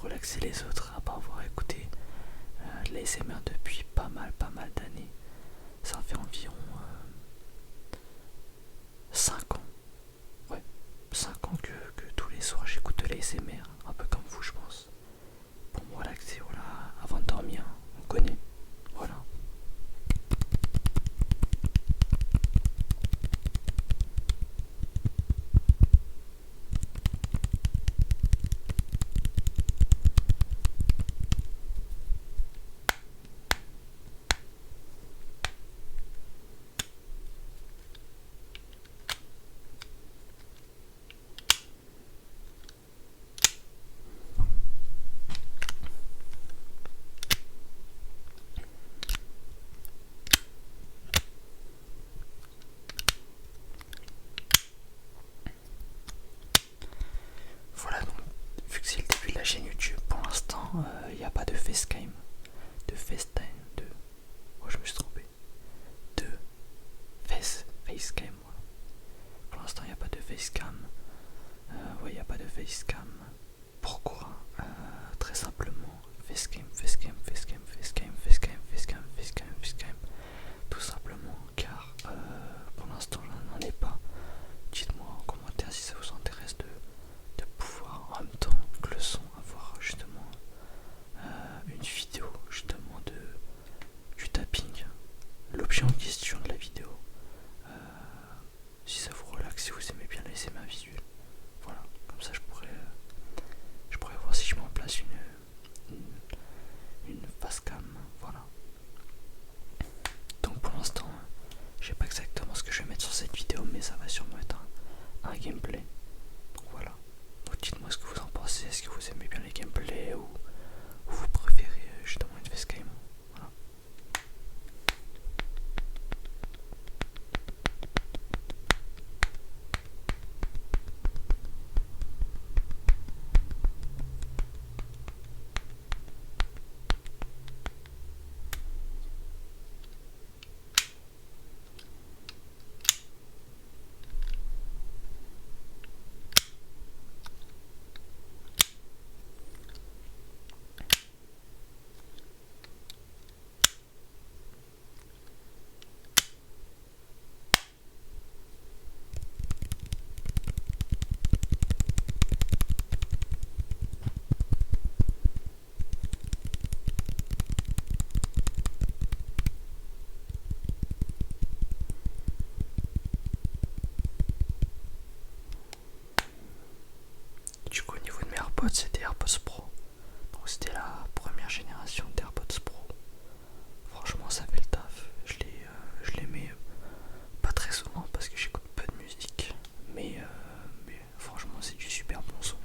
relaxer les autres après avoir écouté de l'ASMR depuis pas mal d'années. Ça fait environ 5 ans. Ouais, 5 ans que tous les soirs j'écoute de l'ASMR, un peu comme vous je pense. Pour me relaxer, voilà, avant de dormir, on connaît. Voilà. Voilà, donc vu que c'est le début de la chaîne YouTube, pour l'instant il n'y a pas de facecam, de FaceTime, de... Oh, je me suis trompé. De facecam, voilà. Pour l'instant il n'y a pas de facecam. Ouais, il n'y a pas de facecam. Pourquoi très simplement, facecam, facecam, facecam, facecam, facecam, facecam, facecam, facecam. Tout simplement car pour l'instant je n'en ai pas. Dites-moi en commentaire si ça vous intéresse de pouvoir en même temps que le son avoir justement une vidéo justement du tapping, l'objet en question de la vidéo. Si ça vous relaxe, si vous aimez bien laisser ma visuelle, voilà, comme ça je pourrais voir si je mets en place une face cam, voilà. Donc pour l'instant je sais pas exactement ce que je vais mettre sur cette vidéo, mais ça va sûrement être un gameplay. Donc voilà. Donc dites-moi ce que vous en pensez. Est-ce que vous aimez bien les gameplays ou vous préférez justement une facecam? Voilà. Du coup au niveau de mes AirPods, c'était AirPods Pro. Donc c'était la première génération d'AirPods Pro. Franchement ça fait le taf. Je les mets pas très souvent parce que j'écoute peu de musique. Mais franchement c'est du super bon son.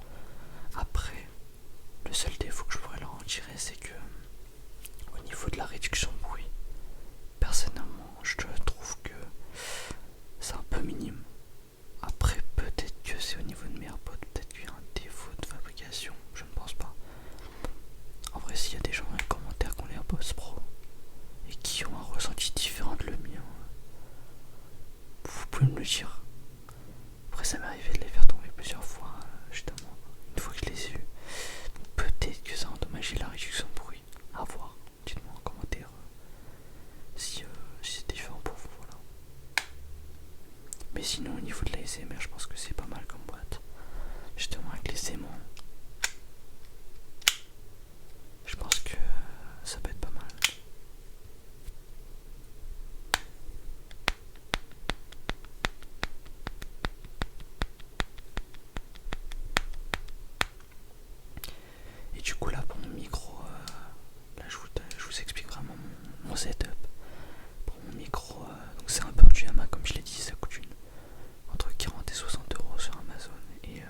Après, le seul défaut que je pourrais leur en tirer, c'est que au niveau de la réduction de bruit, personnellement je trouve que c'est un peu minime. Après peut-être que c'est au niveau de mes AirPods, peut-être qu'il y a un défaut de fabrication, je ne pense pas. En vrai s'il y a des gens dans les commentaires qui ont les AirPods Pro et qui ont un ressenti différent de le mien, vous pouvez me le dire. Après ça m'est arrivé de les faire tomber plusieurs fois, justement, une fois que je les ai eus. Peut-être que ça a endommagé la réduction de bruit. À voir, dites-moi en commentaire si c'est différent pour vous, voilà. Mais sinon au niveau de la ASMR, je pense que c'est pas mal comme boîte. Justement avec les aimants, je pense que ça peut être pas mal. Et du coup là pour mon micro, là je vous explique vraiment mon setup. Pour mon micro, donc c'est un Purdue Yamaha comme je l'ai dit, ça coûte entre 40 et 60 euros sur Amazon. Et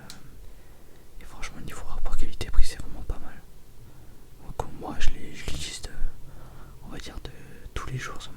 franchement niveau rapport qualité-prix c'est vraiment pas mal. Donc moi je l'utilise on va dire de tous les jours ce